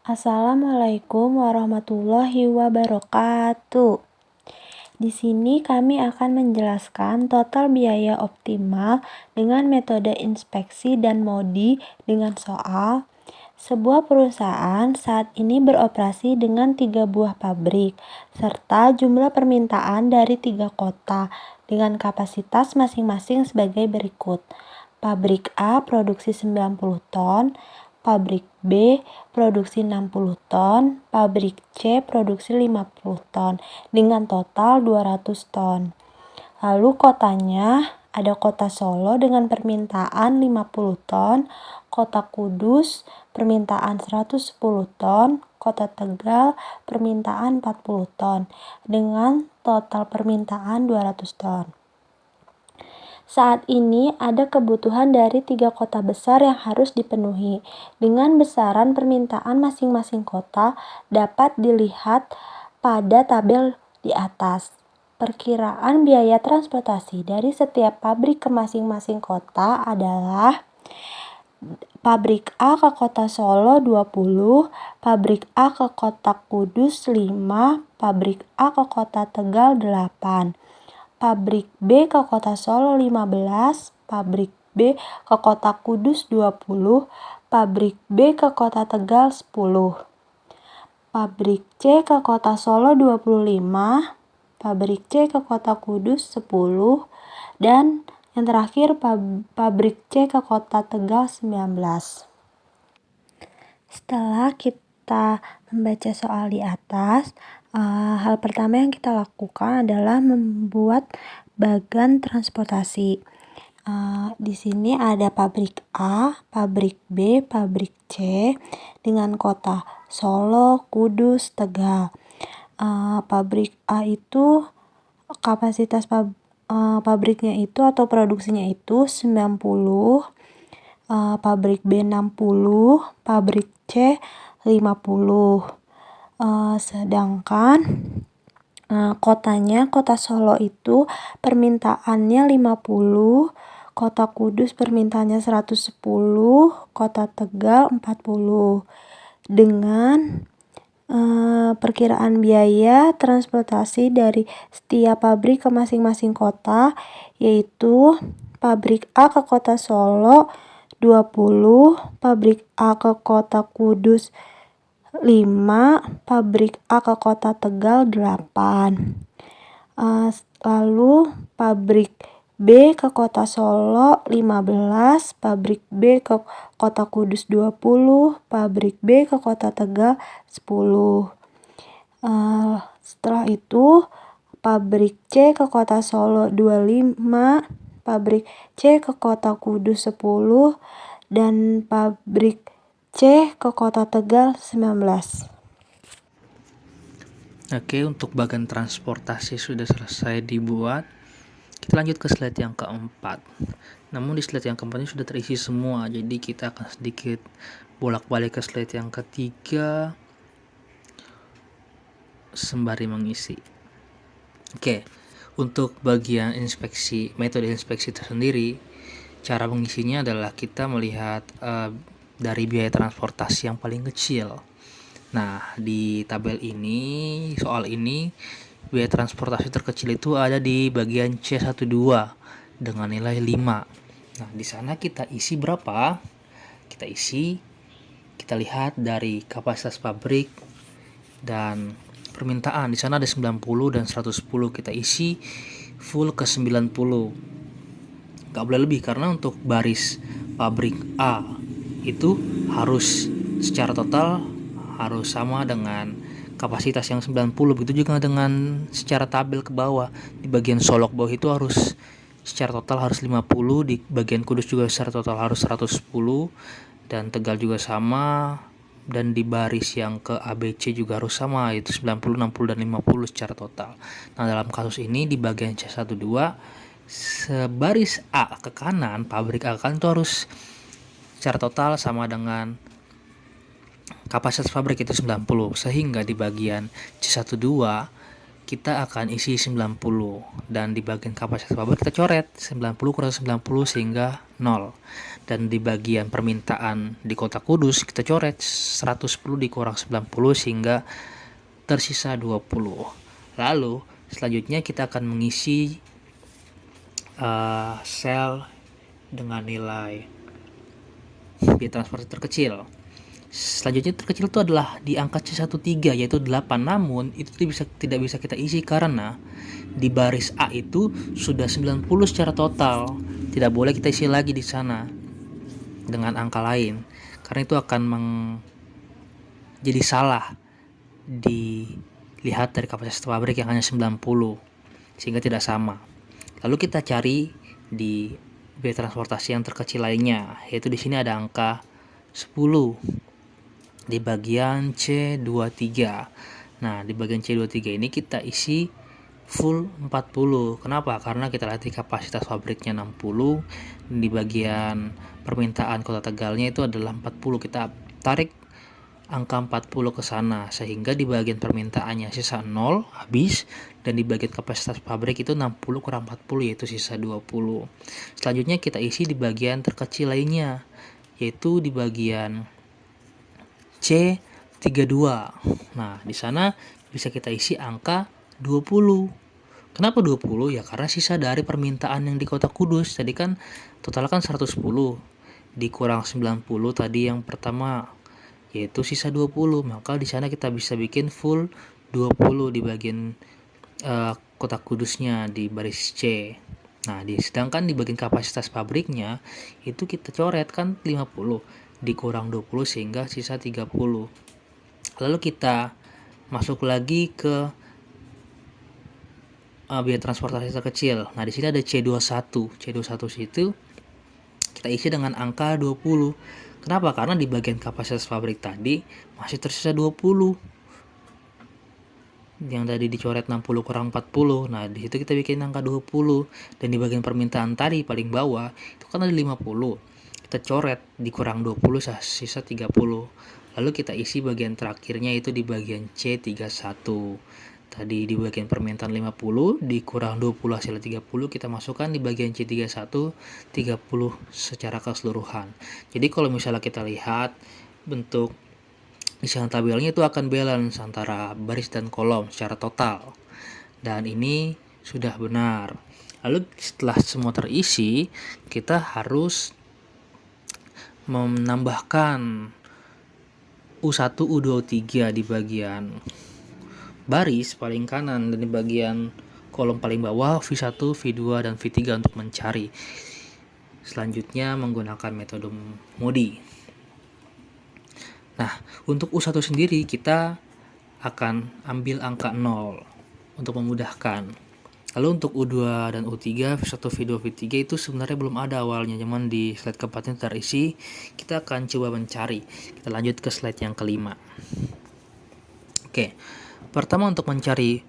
Assalamualaikum warahmatullahi wabarakatuh. Di sini kami akan menjelaskan total biaya optimal dengan metode inspeksi dan MODI dengan soal sebuah perusahaan saat ini beroperasi dengan 3 buah pabrik serta jumlah permintaan dari 3 kota dengan kapasitas masing-masing sebagai berikut. Pabrik A produksi 90 ton, pabrik B produksi 60 ton, pabrik C produksi 50 ton dengan total 200 ton. Lalu kotanya ada kota Solo dengan permintaan 50 ton, kota Kudus permintaan 110 ton, kota Tegal permintaan 40 ton dengan total permintaan 200 ton. Saat ini ada kebutuhan dari 3 kota besar yang harus dipenuhi. Dengan besaran permintaan masing-masing kota dapat dilihat pada tabel di atas. Perkiraan biaya transportasi dari setiap pabrik ke masing-masing kota adalah pabrik A ke kota Solo 20, pabrik A ke kota Kudus 5, pabrik A ke kota Tegal 8. Pabrik B ke kota Solo 15, pabrik B ke kota Kudus 20, pabrik B ke kota Tegal 10. Pabrik C ke kota Solo 25, pabrik C ke kota Kudus 10, dan yang terakhir pabrik C ke kota Tegal 19. Setelah kita membaca soal di atas, hal pertama yang kita lakukan adalah membuat bagan transportasi. Di sini ada pabrik A, pabrik B, pabrik C dengan kota Solo, Kudus, Tegal. Pabrik A itu kapasitas pabriknya itu atau produksinya itu 90, pabrik B 60, pabrik C 50. Sedangkan kotanya, kota Solo itu permintaannya 50, kota Kudus permintaannya 110, kota Tegal 40. Dengan perkiraan biaya transportasi dari setiap pabrik ke masing-masing kota, yaitu pabrik A ke kota Solo 20, pabrik A ke kota Kudus 5, pabrik A ke kota Tegal 8. Lalu pabrik B ke kota Solo 15, pabrik B ke kota Kudus 20, pabrik B ke kota Tegal 10. Setelah itu pabrik C ke kota Solo 25, pabrik C ke kota Kudus 10, dan pabrik C ke kota Tegal 19. Oke, untuk bagan transportasi sudah selesai dibuat. Kita lanjut ke slide yang keempat. Namun di slide yang keempat ini sudah terisi semua, jadi kita akan sedikit bolak-balik ke slide yang ketiga sembari mengisi. Oke, untuk bagian inspeksi, metode inspeksi tersendiri, cara mengisinya adalah kita melihat dari biaya transportasi yang paling kecil. Nah, di tabel ini, soal ini, biaya transportasi terkecil itu ada di bagian C12 dengan nilai 5. Nah, di sana kita isi berapa? Kita lihat dari kapasitas pabrik dan permintaan. Di sana ada 90 dan 110. Kita isi full ke 90. Gak boleh lebih karena untuk baris pabrik A itu harus secara total harus sama dengan kapasitas yang 90. Begitu juga dengan secara tabel ke bawah. Di bagian solok bawah itu harus secara total harus 50, di bagian Kudus juga secara total harus 110, dan Tegal juga sama, dan di baris yang ke ABC juga harus sama, yaitu 90, 60, dan 50 secara total. Nah, dalam kasus ini di bagian C12 sebaris A ke kanan, pabrik A kan itu harus secara total sama dengan kapasitas pabrik itu 90, sehingga di bagian C12 kita akan isi 90, dan di bagian kapasitas pabrik kita coret 90 kurang 90 sehingga 0, dan di bagian permintaan di Kota Kudus kita coret 110 dikurang 90 sehingga tersisa 20. Lalu selanjutnya kita akan mengisi sel dengan nilai biaya transportasi terkecil. Selanjutnya terkecil itu adalah di angka C13 yaitu 8, namun itu tidak bisa kita isi karena di baris A itu sudah 90 secara total. Tidak boleh kita isi lagi di sana dengan angka lain karena itu akan jadi salah dilihat dari kapasitas pabrik yang hanya 90 sehingga tidak sama. Lalu kita cari di biaya transportasi yang terkecil lainnya, yaitu di sini ada angka 10 di bagian C23. Nah, di bagian C23 ini kita isi full 40. Kenapa? Karena kita lihat di kapasitas pabriknya 60, di bagian permintaan Kota Tegalnya itu adalah 40. Kita tarik angka 40 ke sana sehingga di bagian permintaannya sisa 0 habis, dan di bagian kapasitas pabrik itu 60 kurang 40 yaitu sisa 20. Selanjutnya kita isi di bagian terkecil lainnya yaitu di bagian C32. Nah, di sana bisa kita isi angka 20. Kenapa 20? Ya karena sisa dari permintaan yang di Kota Kudus. Tadi kan total kan 110 dikurang 90 tadi yang pertama yaitu sisa 20. Maka di sana kita bisa bikin full 20 di bagian Kota Kudusnya di baris C. Nah, sedangkan di bagian kapasitas pabriknya itu kita coret kan 50 dikurang 20 sehingga sisa 30. Lalu kita masuk lagi ke biaya transportasi terkecil. Nah, di sini ada C21. C21 itu kita isi dengan angka 20. Kenapa? Karena di bagian kapasitas pabrik tadi masih tersisa 20. Yang tadi dicoret 60 kurang 40. Nah, di situ kita bikin angka 20, dan di bagian permintaan tadi paling bawah itu kan ada 50. Kita coret dikurang 20 sisa 30. Lalu kita isi bagian terakhirnya itu di bagian C31. Tadi di bagian permintaan 50 dikurang 20 hasil 30 kita masukkan di bagian C31 30 secara keseluruhan. Jadi kalau misalnya kita lihat bentuk isian tabelnya itu akan balance antara baris dan kolom secara total, dan ini sudah benar. Lalu setelah semua terisi, kita harus menambahkan U1, U2, U3 di bagian baris paling kanan, dan di bagian kolom paling bawah V1, V2, dan V3 untuk mencari. Selanjutnya menggunakan metode MODI. Nah, untuk U1 sendiri kita akan ambil angka 0 untuk memudahkan. Lalu untuk U2 dan U3, V1, V2, V3 itu sebenarnya belum ada awalnya, cuman di slide keempatnya terisi. Kita akan coba mencari. Kita lanjut ke slide yang kelima. Oke, pertama untuk mencari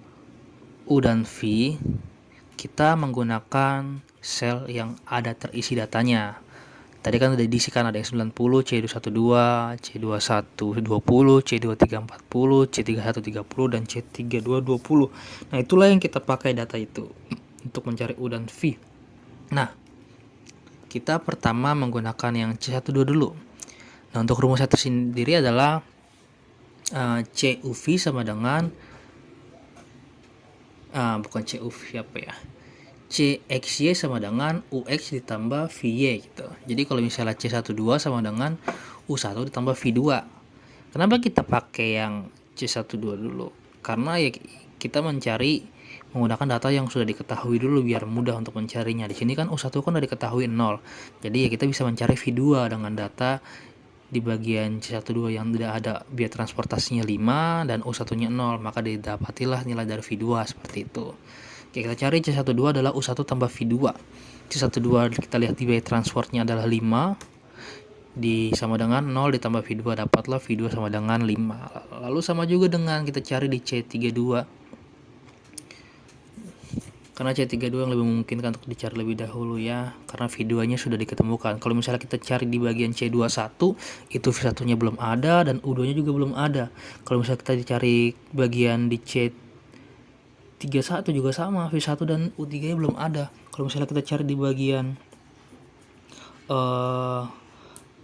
U dan V, kita menggunakan sel yang ada terisi datanya. Tadi kan udah diisikan, ada yang 90, C12, C21 20, C23 40, C31 30, dan C32 20. Nah, itulah yang kita pakai data itu untuk mencari U dan V. Nah, kita pertama menggunakan yang C12 dulu. Nah, untuk rumusnya tersendiri adalah CUV sama dengan bukan CUV apa ya, CXY sama dengan UX ditambah VY gitu. Jadi kalau misalnya C12 sama dengan U1 ditambah V2. Kenapa kita pakai yang C12 dulu? Karena ya kita mencari menggunakan data yang sudah diketahui dulu biar mudah untuk mencarinya. Di sini kan U1 kan udah diketahui 0. Jadi ya kita bisa mencari V2 dengan data di bagian C12 yang tidak ada biaya transportasinya 5 dan U1-nya 0, maka didapatilah nilai dari V2 seperti itu. Oke, kita cari C12 adalah U1 tambah V2. C12 kita lihat di biaya transportnya adalah 5 sama dengan 0 ditambah V2, dapatlah V2 sama dengan 5. Lalu sama juga dengan kita cari di C32, karena C32 yang lebih memungkinkan untuk dicari lebih dahulu ya, karena V2 nya sudah diketemukan. Kalau misalnya kita cari di bagian C21 itu V1 nya belum ada dan U2 nya juga belum ada. Kalau misalnya kita dicari bagian di C 31 juga sama, V1 dan U3 nya belum ada. Kalau misalnya kita cari di bagian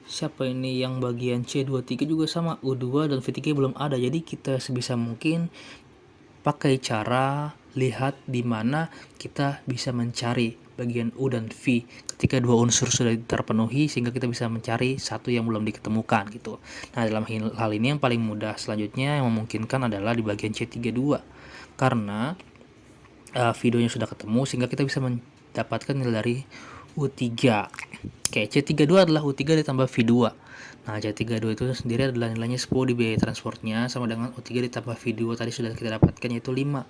siapa ini yang bagian C23 juga sama, U2 dan V3 belum ada. Jadi kita sebisa mungkin pakai cara lihat di mana kita bisa mencari bagian U dan V ketika dua unsur sudah terpenuhi, sehingga kita bisa mencari satu yang belum diketemukan gitu. Nah, dalam hal ini yang paling mudah selanjutnya yang memungkinkan adalah di bagian C32, karena videonya sudah ketemu sehingga kita bisa mendapatkan nilai dari U3. Oke, C32 adalah U3 ditambah V2. Nah, C32 itu sendiri adalah nilainya 10 di biaya transportnya, sama dengan U3 ditambah V2 tadi sudah kita dapatkan, yaitu 5.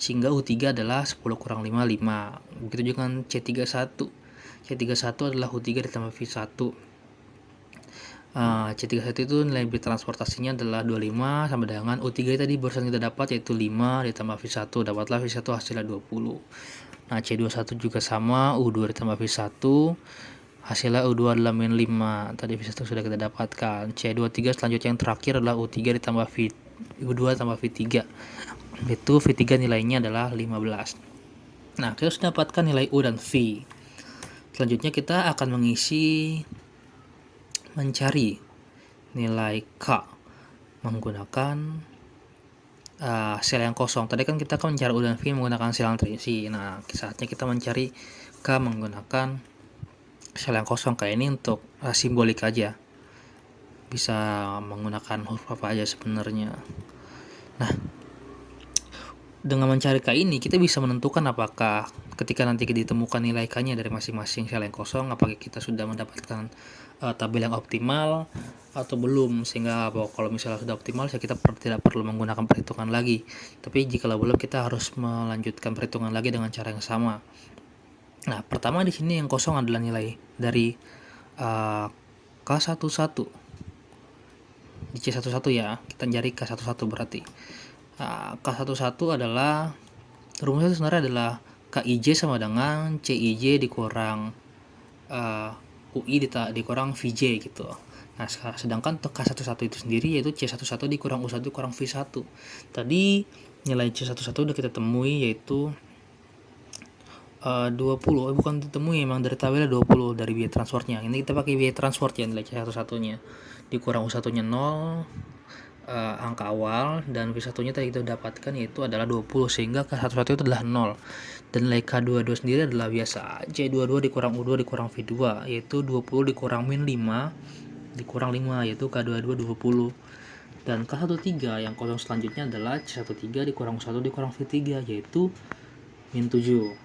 Sehingga U3 adalah 10 kurang 5, 5. Begitu juga dengan C31. C31 adalah U3 ditambah V1. C31 itu nilai biaya transportasinya adalah 25, sama dengan U3 tadi barusan kita dapat, yaitu 5 ditambah V1, dapatlah V1 hasilnya 20. Nah, C21 juga sama, U2 ditambah V1, hasilnya U2 adalah min 5, tadi V1 sudah kita dapatkan. C23 selanjutnya yang terakhir adalah U3 ditambah U2 tambah V3, itu V3 nilainya adalah 15. Nah, kita sudah dapatkan nilai U dan V. Selanjutnya kita akan mencari nilai K menggunakan sel yang kosong. Tadi kan kita akan mencari U dan V menggunakan sel yang terisi. Nah, saatnya kita mencari K menggunakan sel yang kosong. Kayak ini untuk simbolik aja, bisa menggunakan huruf apa aja sebenarnya. Nah, dengan mencari K ini kita bisa menentukan apakah ketika nanti ditemukan nilai K-nya dari masing-masing sel yang kosong, apakah kita sudah mendapatkan tabel yang optimal atau belum. Sehingga kalau misalnya sudah optimal, kita tidak perlu menggunakan perhitungan lagi. Tapi jika belum, kita harus melanjutkan perhitungan lagi dengan cara yang sama. Nah, pertama di sini yang kosong adalah nilai dari K11 di C11 ya. Kita cari K11 berarti. K11 adalah rumusnya sebenarnya adalah KIJ sama dengan CIJ dikurang UI dikurang VJ gitu. Nah, sedangkan untuk K11 itu sendiri yaitu C11 dikurang U1 dikurang V1. Tadi nilai C11 udah kita temui, yaitu 20. Bukan ditemui, emang dari tabelnya 20 dari biaya transportnya. Ini kita pakai biaya transport ya, nilai C11 nya dikurang U1 nya 0, angka awal, dan V1 nya tadi kita dapatkan yaitu adalah 20, sehingga K11 itu adalah 0. Dan nilai K22 sendiri adalah biasa C22 dikurang U2 dikurang V2, yaitu 20 dikurang min 5 dikurang 5, yaitu K22 20. Dan K13 yang kosong selanjutnya adalah C13 dikurang U1 dikurang V3, yaitu min 7.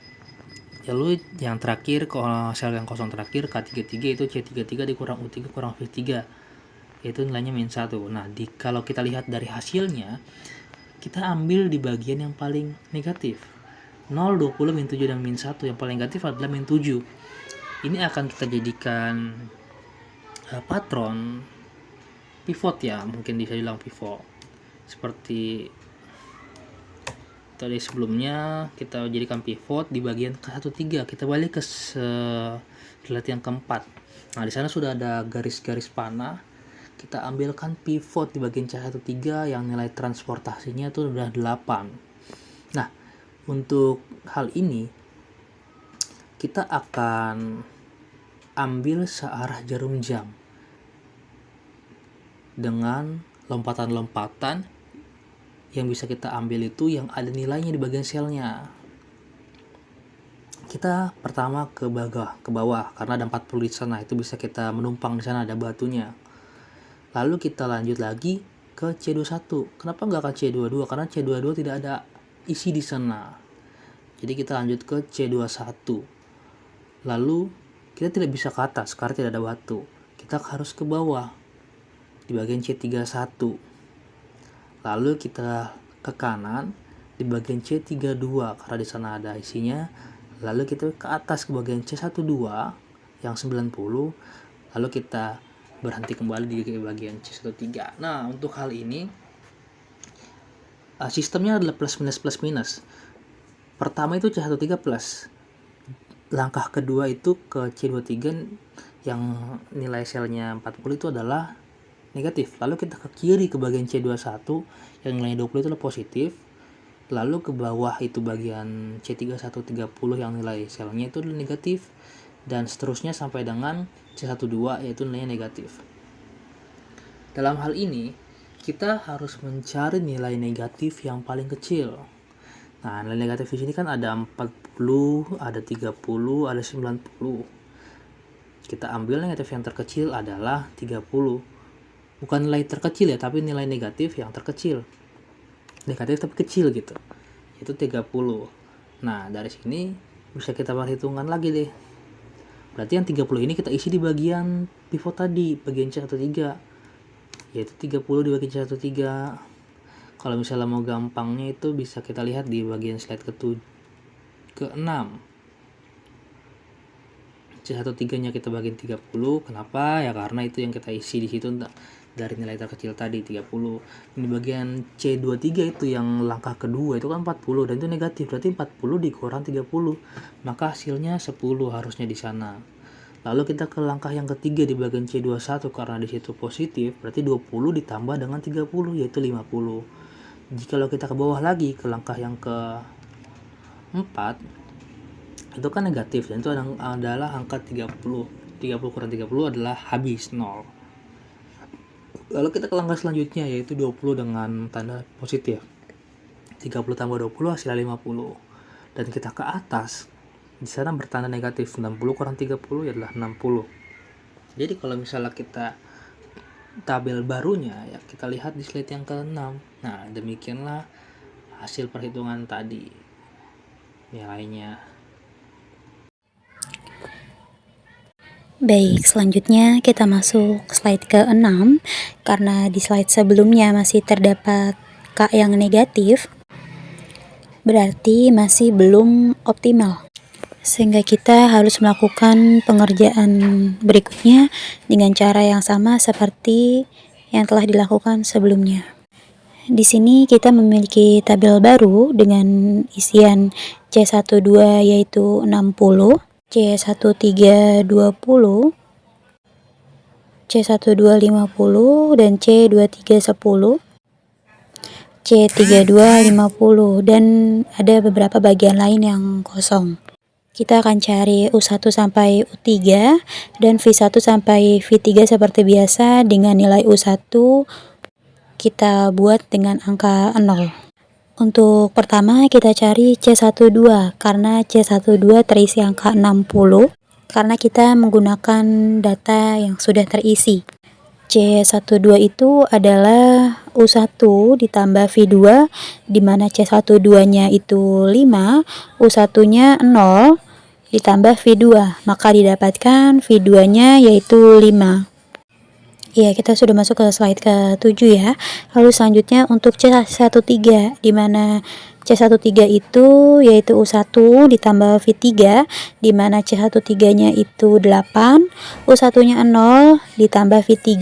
Lalu yang terakhir, sel yang kosong terakhir K33 itu C33 dikurang U3 kurang V3, yaitu nilainya min 1. Nah, kalau kita lihat dari hasilnya, kita ambil di bagian yang paling negatif, 0, 20, min 7, dan min 1. Yang paling negatif adalah min 7. Ini akan kita jadikan patron pivot ya, mungkin bisa dibilang pivot. Seperti tadi sebelumnya kita jadikan pivot di bagian K13. Kita balik ke slide yang keempat. Nah, di sana sudah ada garis-garis panah. Kita ambilkan pivot di bagian C13 yang nilai transportasinya itu sudah 8. Nah, untuk hal ini kita akan ambil searah jarum jam dengan lompatan-lompatan yang bisa kita ambil itu yang ada nilainya di bagian selnya. Kita pertama ke bawah karena ada 40 di sana, itu bisa kita menumpang di sana, ada batunya. Lalu kita lanjut lagi ke C21. Kenapa nggak ke C22? Karena C22 tidak ada isi di sana. Jadi kita lanjut ke C21. Lalu kita tidak bisa ke atas karena tidak ada batu. Kita harus ke bawah di bagian C31. Lalu kita ke kanan di bagian C32 karena di sana ada isinya. Lalu kita ke atas ke bagian C12 yang 90. Lalu kita berhenti kembali di bagian C13. Nah, untuk hal ini sistemnya adalah plus minus. Pertama itu C13 plus. Langkah kedua itu ke C23 yang nilai selnya 40 itu adalah negatif. Lalu kita ke kiri ke bagian C21 yang nilainya 20 itu adalah positif. Lalu ke bawah itu bagian C3130 yang nilai selnya itu negatif, dan seterusnya sampai dengan C12 yaitu nilainya negatif. Dalam hal ini kita harus mencari nilai negatif yang paling kecil. Nah, nilai negatif di sini kan ada 40, ada 30, ada 90. Kita ambil negatif yang terkecil adalah 30. Bukan nilai terkecil ya, tapi nilai negatif yang terkecil. Negatif tapi kecil gitu. Itu 30. Nah, dari sini bisa kita perhitungkan lagi deh. Berarti yang 30 ini kita isi di bagian pivot tadi, bagian C13. Yaitu 30 dibagi C13. Kalau misalnya mau gampangnya itu bisa kita lihat di bagian slide ke-6. C13 nya kita bagiin 30. Kenapa? Ya karena itu yang kita isi di situ dari nilai terkecil tadi 30. Di bagian C23 itu yang langkah kedua itu kan 40 dan itu negatif. Berarti 40 dikurang 30. Maka hasilnya 10 harusnya di sana. Lalu kita ke langkah yang ketiga di bagian C21 karena di situ positif, berarti 20 ditambah dengan 30 yaitu 50. Jika kita ke bawah lagi ke langkah yang keempat, itu kan negatif dan itu adalah angka 30. 30 kurang 30 adalah habis 0. Lalu kita ke langkah selanjutnya yaitu 20 dengan tanda positif. 30 tambah 20 hasilnya 50. Dan kita ke atas, di sana bertanda negatif. 90 kurang 30 adalah 60. Jadi kalau misalnya kita tabel barunya ya kita lihat di slide yang ke-6. Nah, demikianlah hasil perhitungan tadi nilainya. Baik, selanjutnya kita masuk slide ke-6. Karena di slide sebelumnya masih terdapat K yang negatif, berarti masih belum optimal. Sehingga kita harus melakukan pengerjaan berikutnya dengan cara yang sama seperti yang telah dilakukan sebelumnya. Di sini kita memiliki tabel baru dengan isian C12 yaitu 60, C13 20, C12 50 dan C23 10, C32 50 dan ada beberapa bagian lain yang kosong. Kita akan cari U1 sampai U3 dan V1 sampai V3 seperti biasa. Dengan nilai U1 kita buat dengan angka 0. Untuk pertama kita cari C12 karena C12 terisi angka 60 karena kita menggunakan data yang sudah terisi. C12 itu adalah U1 ditambah V2 di mana C12-nya itu 5, U1-nya 0 ditambah V2, maka didapatkan V2-nya yaitu 5. Ya, kita sudah masuk ke slide ke-7 ya. Lalu selanjutnya untuk C13 di mana C13 itu yaitu U1 ditambah V3 di mana C13-nya itu 8, U1-nya 0 ditambah V3,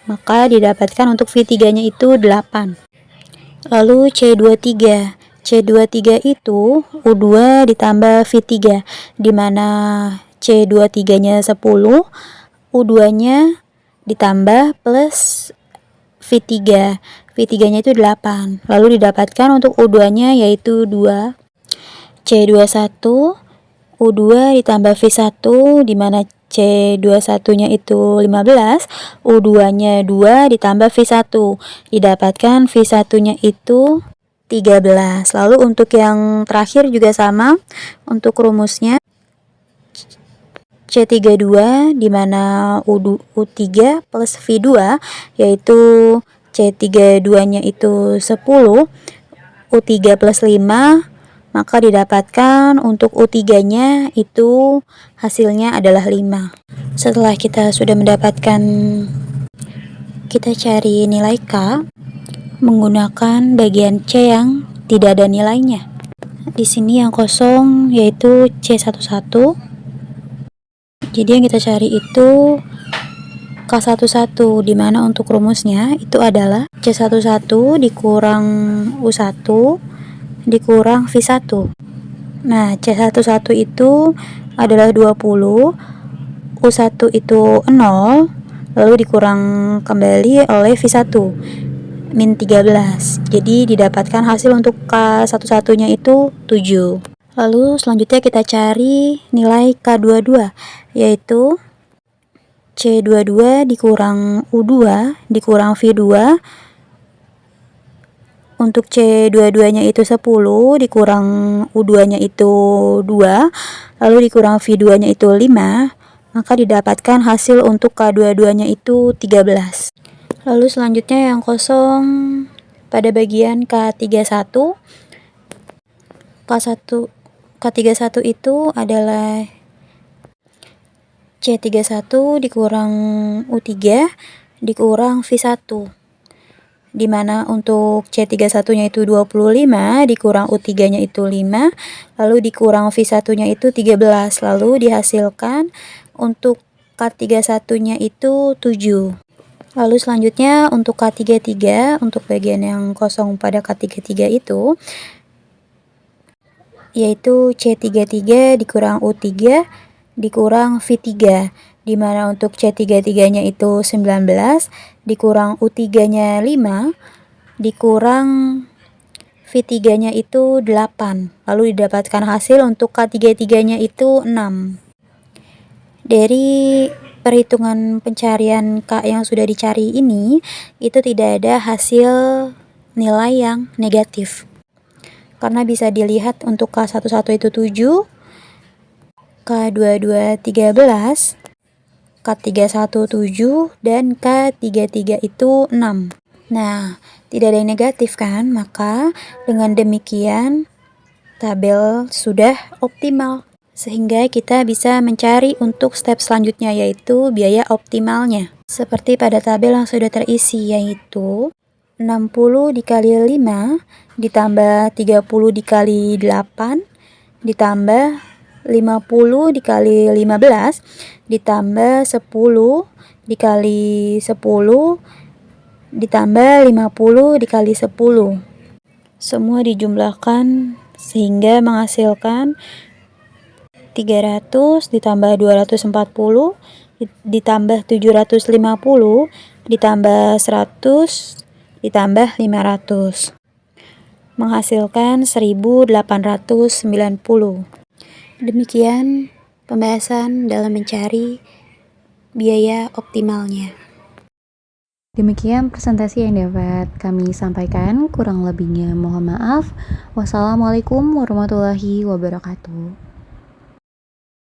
maka didapatkan untuk V3-nya itu 8. Lalu C23 itu U2 ditambah V3 di mana C23-nya 10, U2-nya ditambah plus V3. V3-nya itu 8. Lalu didapatkan untuk U2-nya yaitu 2. C21 U2 ditambah V1 di mana C21-nya itu 15, U2-nya 2 ditambah V1. Didapatkan V1-nya itu 13. Lalu untuk yang terakhir juga sama. Untuk rumusnya C32 di mana U3 plus V2 yaitu C32-nya itu 10, U3 plus 5, maka didapatkan untuk U3-nya itu hasilnya adalah 5. Setelah kita sudah mendapatkan, kita cari nilai K menggunakan bagian C yang tidak ada nilainya. Di sini yang kosong yaitu C11. Jadi yang kita cari itu K11 di mana untuk rumusnya itu adalah C11 dikurang U1 dikurang V1. Nah, C11 itu adalah 20, U1 itu 0, lalu dikurang kembali oleh V1. min 13. Jadi didapatkan hasil untuk K11-nya itu 7. Lalu selanjutnya kita cari nilai K22, yaitu C22 dikurang U2 dikurang V2. Untuk C22-nya itu 10 dikurang U2-nya itu 2, lalu dikurang V2-nya itu 5, maka didapatkan hasil untuk K22-nya itu 13. Lalu selanjutnya yang kosong pada bagian K31. K31 itu adalah C31 dikurang U3 dikurang V1, di mana untuk C31-nya itu 25 dikurang U3-nya itu 5, lalu dikurang V1-nya itu 13, lalu dihasilkan untuk K31-nya itu 7. Lalu selanjutnya untuk K33, untuk bagian yang kosong pada K33 itu, yaitu C33 dikurang U3 dikurang V3, di mana untuk C33-nya itu 19 dikurang U3-nya 5 dikurang V3-nya itu 8, lalu didapatkan hasil untuk K33-nya itu 6. Dari perhitungan pencarian K yang sudah dicari ini, itu tidak ada hasil nilai yang negatif, karena bisa dilihat untuk K11 itu 7, K22 13, K31 7, dan K33 itu 6. Nah, tidak ada yang negatif kan? Maka dengan demikian tabel sudah optimal, sehingga kita bisa mencari untuk step selanjutnya, yaitu biaya optimalnya. Seperti pada tabel yang sudah terisi, yaitu 60 dikali 5 ditambah 30 dikali 8 ditambah 50 dikali 15 ditambah 10 dikali 10 ditambah 50 dikali 10. Semua dijumlahkan sehingga menghasilkan 300 ditambah 240 ditambah 750 ditambah 100 ditambah 500, menghasilkan 1890. Demikian pembahasan dalam mencari biaya optimalnya. Demikian presentasi yang dapat kami sampaikan, kurang lebihnya mohon maaf. Wassalamualaikum warahmatullahi wabarakatuh.